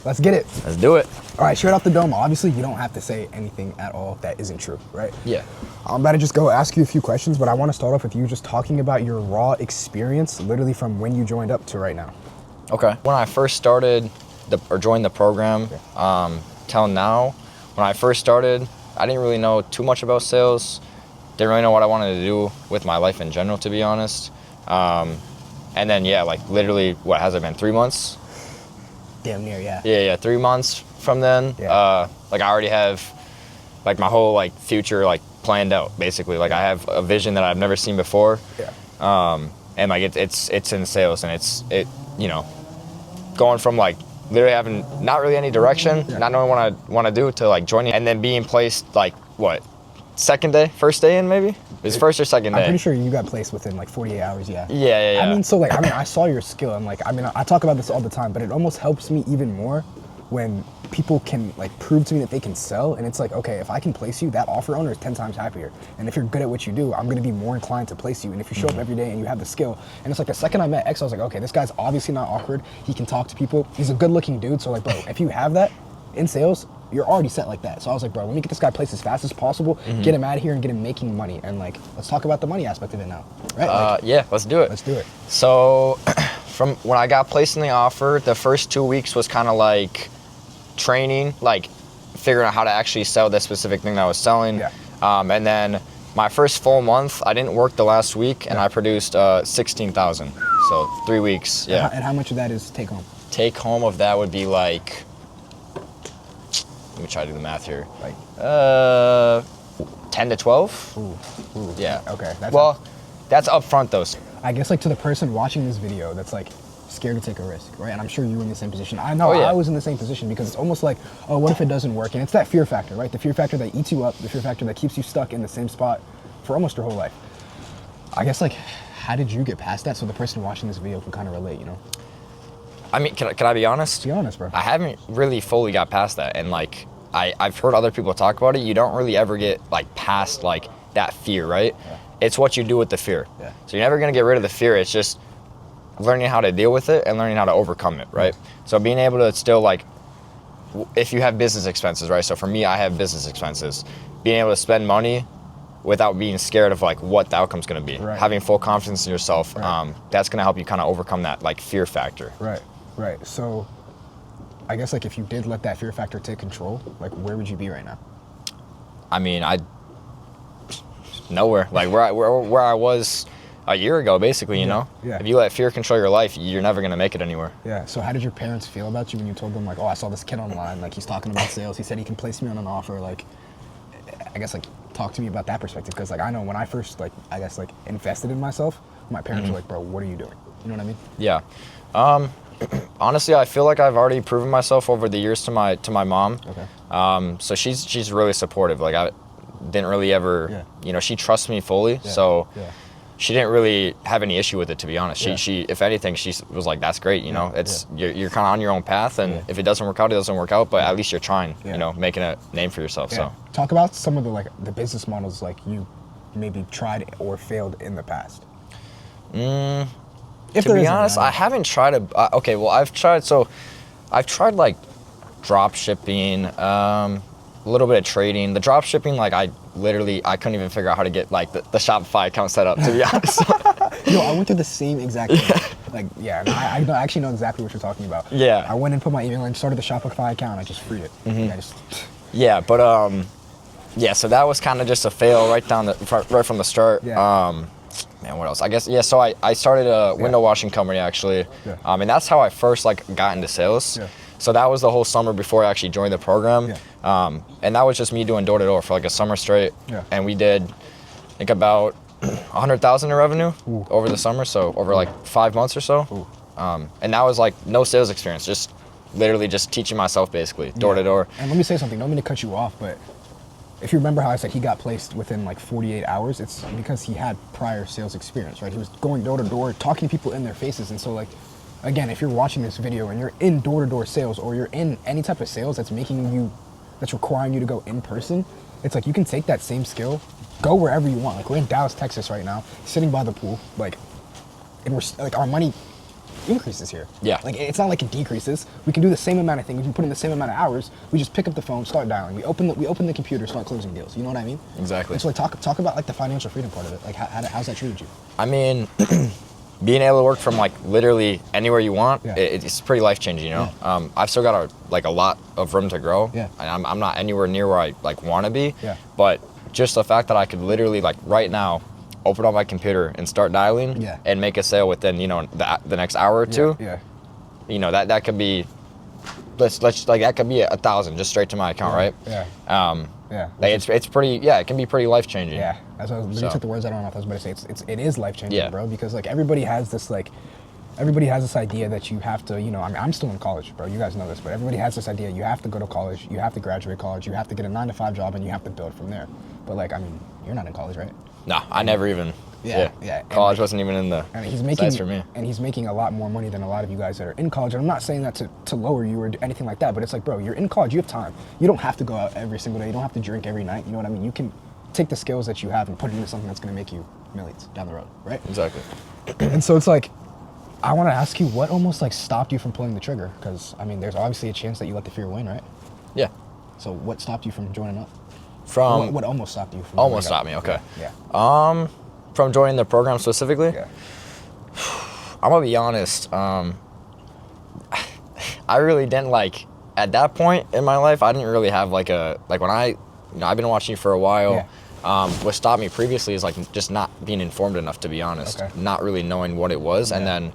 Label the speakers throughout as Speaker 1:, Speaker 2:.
Speaker 1: Let's get it.
Speaker 2: Let's do it.
Speaker 1: All right, straight off the dome, obviously you don't have to say anything at all that isn't true, right?
Speaker 2: Yeah.
Speaker 1: I'm about to just go ask you a few questions, but I want to start off with you just talking about your raw experience, literally from when you joined up to right now.
Speaker 2: Okay. When I first started or joined the program, till now, when I first started, I didn't really know too much about sales. Didn't really know what I wanted to do with my life in general, to be honest. And then, yeah, like literally, what has it been, 3 months?
Speaker 1: Damn near, yeah.
Speaker 2: Yeah, 3 months from then.
Speaker 1: Yeah.
Speaker 2: Like I already have like my whole like future like planned out, basically. Like I have a vision that I've never seen before.
Speaker 1: Yeah.
Speaker 2: And like it's in sales, and it you know, going from like literally having not really any direction, not knowing what I want to do, to like joining and then being placed like what, first day in maybe? It's first or second day.
Speaker 1: I'm pretty sure you got placed within like 48 hours, yeah.
Speaker 2: Yeah.
Speaker 1: I mean, so like, I saw your skill, and like, I talk about this all the time, but it almost helps me even more when people can like prove to me that they can sell, and it's like, okay, if I can place you, that offer owner is 10 times happier. And if you're good at what you do, I'm gonna be more inclined to place you. And if you show up every day and you have the skill, and it's like the second I met X, I was like, okay, this guy's obviously not awkward. He can talk to people. He's a good looking dude. So like, bro, if you have that in sales, you're already set like that. So I was like, bro, let me get this guy placed as fast as possible, get him out of here and get him making money. And like, let's talk about the money aspect of it now, right?
Speaker 2: Yeah, let's do it.
Speaker 1: Let's do it.
Speaker 2: So from when I got placed in the offer, the first 2 weeks was kind of like training, like figuring out how to actually sell that specific thing that I was selling.
Speaker 1: Yeah.
Speaker 2: And then my first full month, I didn't work the last week, and I produced 16,000. So 3 weeks, yeah.
Speaker 1: And how much of that is take home?
Speaker 2: Take home of that would be like, let me try to do the math here.
Speaker 1: Like
Speaker 2: 10 to 12?
Speaker 1: Ooh.
Speaker 2: Yeah.
Speaker 1: Okay.
Speaker 2: That's upfront though.
Speaker 1: I guess like to the person watching this video that's like scared to take a risk, right? And I'm sure you were in the same position. I know I was in the same position, because it's almost like, oh, what if it doesn't work? And it's that fear factor, right? The fear factor that eats you up, the fear factor that keeps you stuck in the same spot for almost your whole life. I guess like, how did you get past that so the person watching this video can kind of relate, you know?
Speaker 2: I mean, can I be honest?
Speaker 1: Be honest, bro.
Speaker 2: I haven't really fully got past that, and like I've heard other people talk about it. You don't really ever get like past like that fear, right?
Speaker 1: Yeah.
Speaker 2: It's what you do with the fear.
Speaker 1: Yeah.
Speaker 2: So you're never gonna get rid of the fear. It's just learning how to deal with it and learning how to overcome it, right? So being able to still like, if you have business expenses, right? So for me, I have business expenses. Being able to spend money without being scared of like what the outcome's gonna be.
Speaker 1: Right.
Speaker 2: Having full confidence in yourself, that's gonna help you kind of overcome that like fear factor.
Speaker 1: Right. So I guess like if you did let that fear factor take control, like where would you be right now?
Speaker 2: I mean, nowhere. Like where I was a year ago, basically, you know?
Speaker 1: Yeah.
Speaker 2: If you let fear control your life, you're never gonna make it anywhere.
Speaker 1: Yeah. So how did your parents feel about you when you told them like, oh, I saw this kid online, like he's talking about sales, he said he can place me on an offer, like, I guess like talk to me about that perspective, because like I know when I first like, I guess like invested in myself, my parents were like, bro, what are you doing? You know what I mean?
Speaker 2: Yeah. Honestly, I feel like I've already proven myself over the years to my mom.
Speaker 1: Okay.
Speaker 2: So she's really supportive. Like I didn't really ever, you know, she trusts me fully. So she didn't really have any issue with it, to be honest. She if anything, she was like, that's great. You know, it's you're kind of on your own path, and if it doesn't work out, it doesn't work out. But at least you're trying. You know, making a name for yourself. So
Speaker 1: talk about some of the like the business models like you maybe tried or failed in the past.
Speaker 2: To be honest, I haven't tried okay, well, I've tried like drop shipping, a little bit of trading. The drop shipping, like I couldn't even figure out how to get like the Shopify account set up, to be honest.
Speaker 1: Yo, I went through the same exact thing. Like, yeah, I actually know exactly what you're talking about.
Speaker 2: Yeah.
Speaker 1: I went and put my email in, started the Shopify account, I just freed it.
Speaker 2: Yeah, but yeah, so that was kind of just a fail right from the start.
Speaker 1: Yeah.
Speaker 2: Man, what else? I guess, so I started a window washing company, actually.
Speaker 1: Yeah.
Speaker 2: And that's how I first like got into sales.
Speaker 1: Yeah.
Speaker 2: So that was the whole summer before I actually joined the program.
Speaker 1: Yeah.
Speaker 2: And that was just me doing door to door for like a summer straight.
Speaker 1: Yeah.
Speaker 2: And we did, I think, about 100,000 in revenue over the summer. So over like 5 months or so. And that was like no sales experience, just literally just teaching myself basically door to door.
Speaker 1: And let me say something, don't mean to cut you off, but if you remember how I said he got placed within like 48 hours, it's because he had prior sales experience, right? He was going door to door, talking to people in their faces. And so like, again, if you're watching this video and you're in door to door sales, or you're in any type of sales that's requiring you to go in person, it's like you can take that same skill, go wherever you want. Like we're in Dallas, Texas right now, sitting by the pool, like, and we're like, our money increases here.
Speaker 2: Yeah.
Speaker 1: Like it's not like it decreases. We can do the same amount of things. We can put in the same amount of hours. We just pick up the phone, start dialing. We open the computer, start closing deals. You know what I mean?
Speaker 2: Exactly.
Speaker 1: And so like talk about like the financial freedom part of it. Like how's that treated you?
Speaker 2: I mean, being able to work from like literally anywhere you want,
Speaker 1: Yeah.
Speaker 2: it's pretty life changing. You know, I've still got a lot of room to grow.
Speaker 1: Yeah.
Speaker 2: And I'm not anywhere near where I like want to be.
Speaker 1: Yeah.
Speaker 2: But just the fact that I could literally like right now open up my computer and start dialing
Speaker 1: Yeah.
Speaker 2: and make a sale within the next hour or two.
Speaker 1: Yeah.
Speaker 2: You know that could be, let's like that could be 1,000 just straight to my account, right?
Speaker 1: Yeah. Yeah.
Speaker 2: Like it's pretty, yeah, it can be pretty life changing.
Speaker 1: Yeah, as I was,
Speaker 2: So.
Speaker 1: took the words out of my mouth. I was about to say it is life changing,
Speaker 2: Yeah.
Speaker 1: bro. Because like everybody has this idea that you have to, you know. I mean, I'm still in college, bro. You guys know this, but everybody has this idea you have to go to college, you have to graduate college, you have to get a 9-to-5 job, and you have to build from there. But like, I mean, you're not in college, right?
Speaker 2: No, I never even.
Speaker 1: Yeah.
Speaker 2: College wasn't even in the
Speaker 1: And he's
Speaker 2: sights for me.
Speaker 1: and he's making a lot more money than a lot of you guys that are in college. And I'm not saying that to lower you or do anything like that, but it's like, bro, you're in college, you have time. You don't have to go out every single day. You don't have to drink every night. You know what I mean? You can take the skills that you have and put it into something that's going to make you millions down the road, right?
Speaker 2: Exactly.
Speaker 1: And so it's like, I want to ask you, what almost like stopped you from pulling the trigger? Because I mean, there's obviously a chance that you let the fear win, right?
Speaker 2: Yeah.
Speaker 1: So what stopped you from joining up?
Speaker 2: From
Speaker 1: What almost stopped you from?
Speaker 2: almost
Speaker 1: joining up?
Speaker 2: stopped me. Okay.
Speaker 1: Yeah.
Speaker 2: From joining the program specifically.
Speaker 1: Yeah.
Speaker 2: I'm gonna be honest. I really didn't like at that point in my life. I didn't really have like when I've been watching you for a while.
Speaker 1: Yeah.
Speaker 2: What stopped me previously is like just not being informed enough, to be honest.
Speaker 1: Okay.
Speaker 2: Not really knowing what it was, and
Speaker 1: Yeah.
Speaker 2: then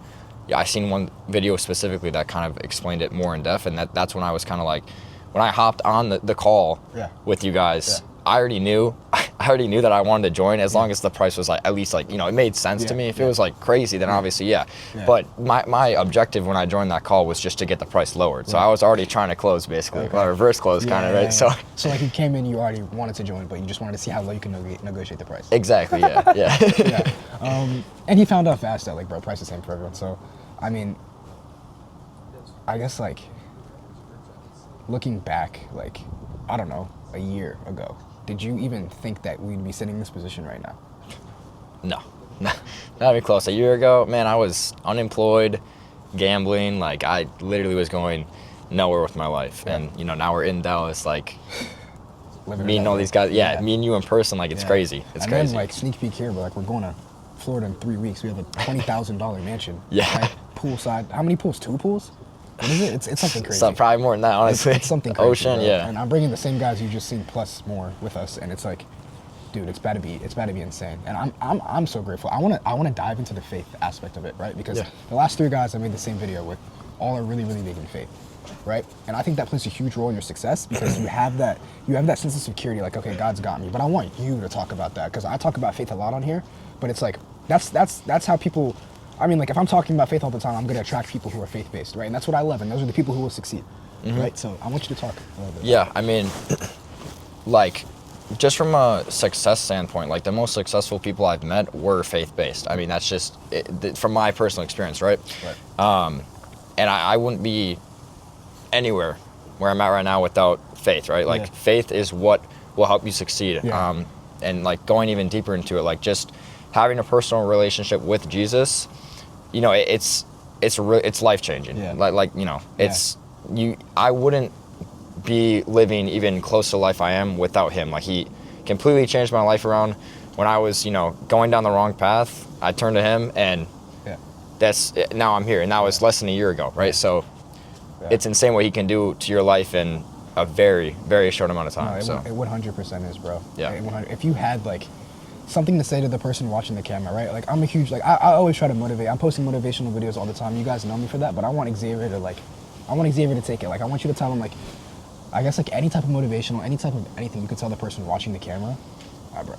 Speaker 2: I seen one video specifically that kind of explained it more in depth, and that's when I was kind of like, when I hopped on the call
Speaker 1: Yeah.
Speaker 2: with you guys.
Speaker 1: Yeah.
Speaker 2: I already knew that I wanted to join as long as the price was like at least like, you know, it made sense to
Speaker 1: Yeah,
Speaker 2: me. If
Speaker 1: yeah.
Speaker 2: it was like crazy, then obviously yeah.
Speaker 1: Yeah.
Speaker 2: But my objective when I joined that call was just to get the price lowered. So
Speaker 1: Right.
Speaker 2: I was already trying to close basically,
Speaker 1: Okay.
Speaker 2: well, reverse close kind of, right? So
Speaker 1: So like you came in, you already wanted to join, but you just wanted to see how low you can negotiate the price.
Speaker 2: exactly, yeah, yeah.
Speaker 1: Yeah. And he found out fast that like, bro, price is the same for everyone. So, I mean, I guess like looking back, like I don't know, a year ago, did you even think that we'd be sitting in this position right now?
Speaker 2: No, not even close. A year ago, man, I was unemployed, gambling. Like I literally was going nowhere with my life.
Speaker 1: Yeah.
Speaker 2: And you know, now we're in Dallas, like
Speaker 1: Living
Speaker 2: me
Speaker 1: it
Speaker 2: and
Speaker 1: up.
Speaker 2: all these guys. Yeah, me and you in person, like it's
Speaker 1: Yeah.
Speaker 2: crazy. It's
Speaker 1: and
Speaker 2: crazy.
Speaker 1: then like sneak peek here, but like we're going to Florida in 3 weeks. We have a $20,000 mansion.
Speaker 2: Yeah.
Speaker 1: Right? Poolside. How many pools? 2 pools? What is it? It's something crazy.
Speaker 2: So probably more than that, honestly.
Speaker 1: It's something crazy.
Speaker 2: Ocean,
Speaker 1: bro.
Speaker 2: yeah.
Speaker 1: And I'm bringing the same guys you just seen plus more with us, and it's like, dude, it's about to be insane. And I'm so grateful. I wanna dive into the faith aspect of it, right? Because
Speaker 2: Yeah.
Speaker 1: the last 3 guys I made the same video with, all are really, really big in faith, right? And I think that plays a huge role in your success because you have that sense of security, like, okay, God's got me. But I want you to talk about that because I talk about faith a lot on here, but it's like that's how people. I mean, like if I'm talking about faith all the time, I'm gonna attract people who are faith-based, right? And that's what I love, and those are the people who will succeed, right? So I want you to talk a little bit.
Speaker 2: Yeah, I mean, like, just from a success standpoint, like the most successful people I've met were faith-based. I mean, that's just from my personal experience, right?
Speaker 1: Right.
Speaker 2: And I wouldn't be anywhere where I'm at right now without faith, right? Like
Speaker 1: Yeah.
Speaker 2: faith is what will help you succeed.
Speaker 1: Yeah.
Speaker 2: And like going even deeper into it, like just having a personal relationship with Jesus, you know, it's life changing.
Speaker 1: Yeah.
Speaker 2: Like you know, I wouldn't be living even close to the life I am without him. Like he completely changed my life around. When I was, you know, going down the wrong path, I turned to him, and now I'm here. And that was less than a year ago, right? So it's insane what he can do to your life in a very, very short amount of time.
Speaker 1: No, it 100% is, bro.
Speaker 2: Yeah.
Speaker 1: If you had like something to say to the person watching the camera, right? Like I'm a huge I always try to motivate. I'm posting motivational videos all the time. You guys know me for that, but I want Xavier to take it. Like I want you to tell him like, I guess like any type of motivational, any type of anything you could tell the person watching the camera. All right, bro,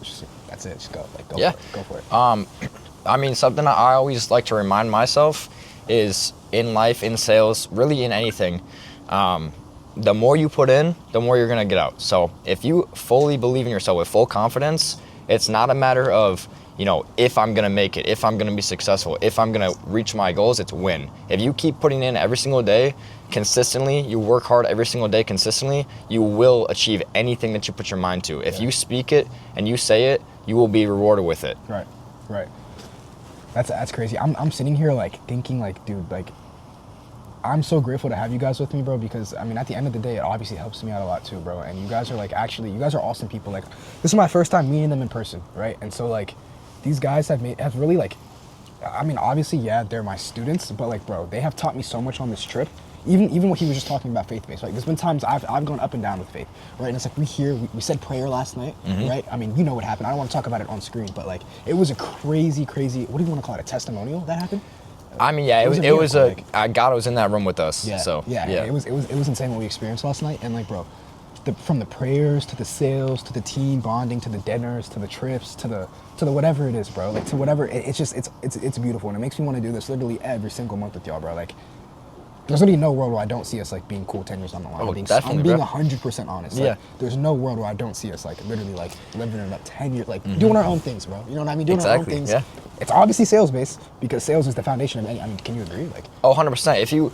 Speaker 1: that's it. Just go. Like go.
Speaker 2: Yeah.
Speaker 1: For it. Go for it.
Speaker 2: I mean, something that I always like to remind myself is in life, in sales, really in anything, the more you put in, the more you're going to get out. So if you fully believe in yourself with full confidence, it's not a matter of, you know, if I'm going to make it, if I'm going to be successful, if I'm going to reach my goals, it's win. If you keep putting in every single day consistently, you work hard every single day consistently, you will achieve anything that you put your mind to. If you speak it and you say it, you will be rewarded with it.
Speaker 1: Right. That's crazy. I'm sitting here like thinking like, dude, like I'm so grateful to have you guys with me, bro, because I mean at the end of the day it obviously helps me out a lot too, bro. And you guys are like actually you guys are awesome people. Like this is my first time meeting them in person, right? And so like these guys have really like I mean obviously yeah, they're my students, but like bro, they have taught me so much on this trip. Even what he was just talking about faith-based, right? There's been times I've gone up and down with faith, right? And it's like we said prayer last night, right? I mean, you know what happened. I don't want to talk about it on screen, but like it was a crazy, what do you want to call it? A testimonial that happened?
Speaker 2: I mean, yeah, it was God was in that room with us.
Speaker 1: Yeah,
Speaker 2: so
Speaker 1: yeah. It was insane what we experienced last night, and like, bro, from the prayers to the sales to the team bonding to the dinners to the trips to the whatever it is, bro. Like to whatever, it's beautiful, and it makes me want to do this literally every single month with y'all, bro. Like. There's literally no world where I don't see us like being cool 10 years down the line.
Speaker 2: Oh,
Speaker 1: I'm being 100% honest.
Speaker 2: Yeah.
Speaker 1: Like, there's no world where I don't see us like literally like living in about 10 years, like doing our own things, bro. You know what I mean? Doing our own things.
Speaker 2: Yeah.
Speaker 1: It's obviously sales based because sales is the foundation of any. I mean, can you agree? Like.
Speaker 2: Oh, 100%. If you,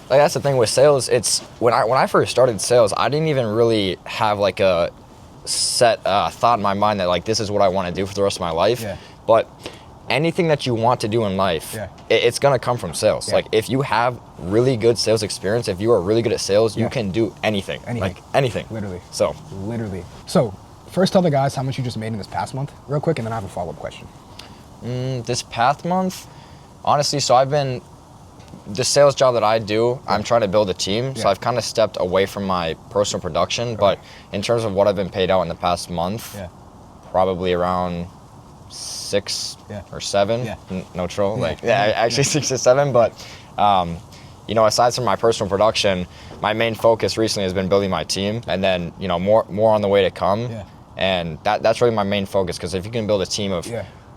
Speaker 2: like, that's the thing with sales. It's when I first started sales, I didn't even really have like a set thought in my mind that like this is what I want to do for the rest of my life.
Speaker 1: Yeah.
Speaker 2: But anything that you want to do in life, it's gonna come from sales. Like if you have really good sales experience, if you are really good at sales, you can do anything. Like anything.
Speaker 1: Literally.
Speaker 2: So
Speaker 1: First tell the guys how much you just made in this past month, real quick, and then I have a follow-up question.
Speaker 2: This past month, honestly, so the sales job that I do, I'm trying to build a team. So I've kind of stepped away from my personal production, but in terms of what I've been paid out in the past month, probably around 6 or 7, no troll, actually 6 or 7, but you know, aside from my personal production, my main focus recently has been building my team, and then you know more on the way to come, and that's really my main focus, because if you can build a team of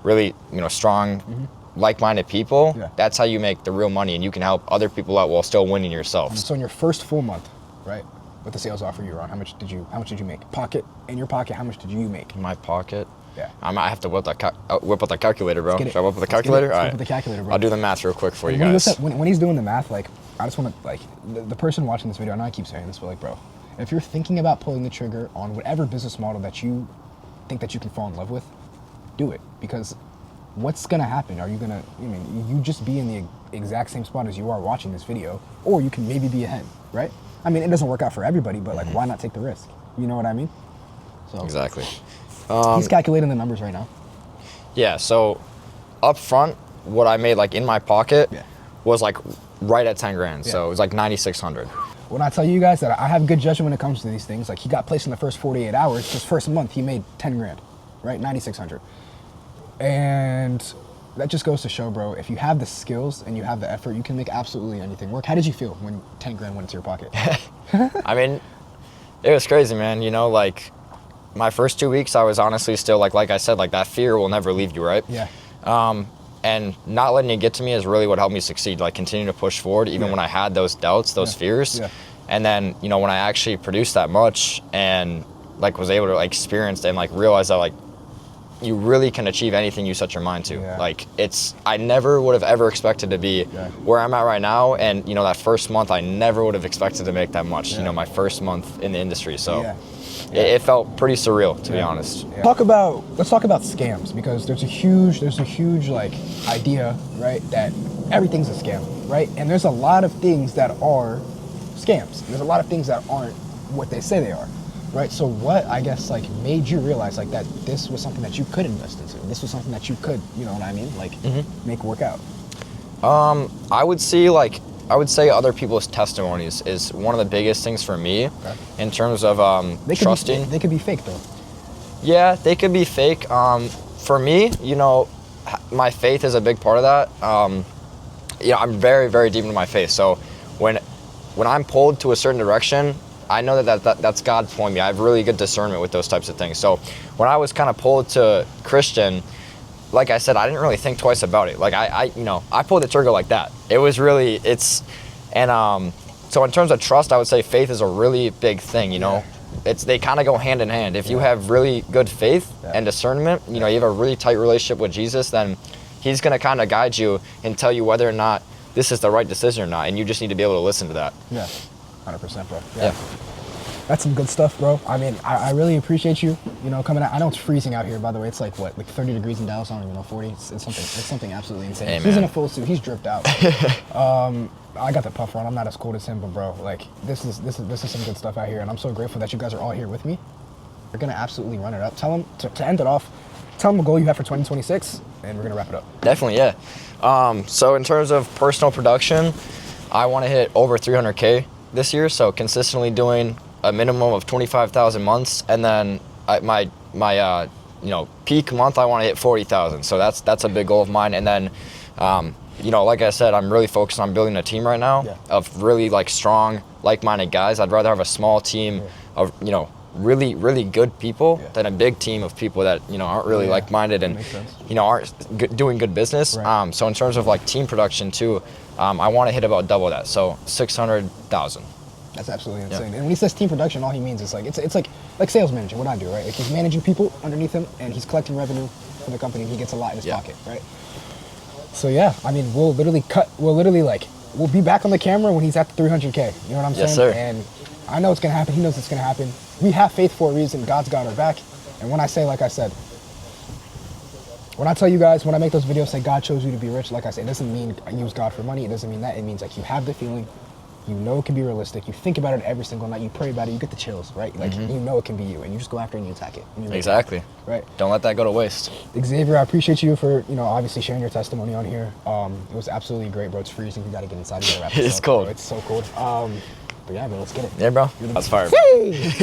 Speaker 2: really strong like-minded people, that's how you make the real money, and you can help other people out while still winning yourself.
Speaker 1: So in your first full month, right, with the sales offer you were on, how much did you make? In your pocket, how much did you make?
Speaker 2: In my pocket?
Speaker 1: Yeah.
Speaker 2: I might have to whip out the calculator, bro. Should I whip out the calculator? All right.
Speaker 1: Whip out the calculator, bro.
Speaker 2: I'll do the math real quick for you guys.
Speaker 1: When he's doing the math, like, I just want to, like, the person watching this video, I know I keep saying this, but like, bro, if you're thinking about pulling the trigger on whatever business model that you think that you can fall in love with, do it. Because what's going to happen? Are you going to, you just be in the exact same spot as you are watching this video, or you can maybe be ahead, right? I mean, it doesn't work out for everybody, but like, why not take the risk? You know what I mean? So
Speaker 2: exactly.
Speaker 1: He's calculating the numbers right now.
Speaker 2: Yeah, so up front, what I made like in my pocket was like right at 10 grand. So it was like 9,600.
Speaker 1: When I tell you guys that I have good judgment when it comes to these things, like he got placed in the first 48 hours, his first month, he made 10 grand, right? 9,600. And that just goes to show, bro, if you have the skills and you have the effort, you can make absolutely anything work. How did you feel when 10 grand went into your pocket?
Speaker 2: I mean, it was crazy, man. You know, like my first 2 weeks, I was honestly still like I said, like that fear will never leave you, right?
Speaker 1: Yeah.
Speaker 2: And not letting it get to me is really what helped me succeed. Like continue to push forward, even when I had those doubts, those fears. Yeah. And then, you know, when I actually produced that much and like was able to like experience and like realize that like you really can achieve anything you set your mind to. Yeah. Like I never would have ever expected to be where I'm at right now. And, you know, that first month, I never would have expected to make that much, you know, my first month in the industry. So it felt pretty surreal, to be honest.
Speaker 1: Yeah. Let's talk about scams, because there's a huge like idea, right, that everything's a scam, right? And there's a lot of things that are scams. There's a lot of things that aren't what they say they are. Right, so what, I guess, like, made you realize, like, that this was something that you could invest into? This was something that you could, you know what I mean, like, make work out?
Speaker 2: I would say other people's testimonies is one of the biggest things for me in terms of trusting.
Speaker 1: They could be fake, though.
Speaker 2: Yeah, they could be fake. For me, you know, my faith is a big part of that. You know, I'm very, very deep into my faith, so when I'm pulled to a certain direction, I know that's God pulling me. I have really good discernment with those types of things. So when I was kind of pulled to Christian, like I said, I didn't really think twice about it. Like I pulled the trigger like that. It was really, so in terms of trust, I would say faith is a really big thing, you know. They kind of go hand in hand. If you have really good faith and discernment, you know, you have a really tight relationship with Jesus, then he's going to kind of guide you and tell you whether or not this is the right decision or not. And you just need to be able to listen to that.
Speaker 1: Yeah. 100%, bro. That's some good stuff, bro. I mean, I really appreciate you, you know, coming out. I know it's freezing out here, by the way. It's like, what, like 30 degrees in Dallas? I don't even know, 40. It's something absolutely insane.
Speaker 2: Hey,
Speaker 1: He's in a
Speaker 2: man.
Speaker 1: full suit. He's dripped out. I got the puffer on. I'm not as cold as him, but bro, like, this is some good stuff out here, and I'm so grateful that you guys are all here with me. We're gonna absolutely run it up. Tell him, to end it off, tell him a goal you have for 2026, and we're gonna wrap it up.
Speaker 2: Definitely, yeah. So in terms of personal production, I want to hit over 300K this year. So consistently doing a minimum of 25,000 months, and then my peak month I want to hit 40,000. So that's a big goal of mine. And then, like I said, I'm really focused on building a team right now of really like strong, like-minded guys. I'd rather have a small team of really, really good people than a big team of people that aren't really like-minded and aren't doing good business.
Speaker 1: Right.
Speaker 2: So in terms of like team production too, I want to hit about double that, so 600,000.
Speaker 1: That's absolutely insane. And when he says team production, all he means is like it's like sales manager, what I do, right? Like he's managing people underneath him and he's collecting revenue for the company and he gets a lot in his pocket, right? So yeah, I mean, we'll be back on the camera when he's at the 300K. You know what I'm saying?
Speaker 2: Yes, sir.
Speaker 1: And I know it's gonna happen. He knows it's gonna happen. We have faith for a reason. God's got our back. And when I say, like I said, when I tell you guys, when I make those videos, say God chose you to be rich, like I said, it doesn't mean I use God for money. It doesn't mean that. It means like you have the feeling, you know it can be realistic. You think about it every single night. You pray about it. You get the chills, right? Like you know it can be you, and you just go after it and you attack it. And you
Speaker 2: Exactly.
Speaker 1: Right.
Speaker 2: Don't let that go to waste.
Speaker 1: Xavier, I appreciate you for obviously sharing your testimony on here. It was absolutely great, bro. It's freezing. We gotta get inside. We gotta wrap this
Speaker 2: It's
Speaker 1: up,
Speaker 2: cold.
Speaker 1: bro. It's so cold. But yeah, bro, let's get it.
Speaker 2: Yeah, bro. That's fire.
Speaker 1: Hey!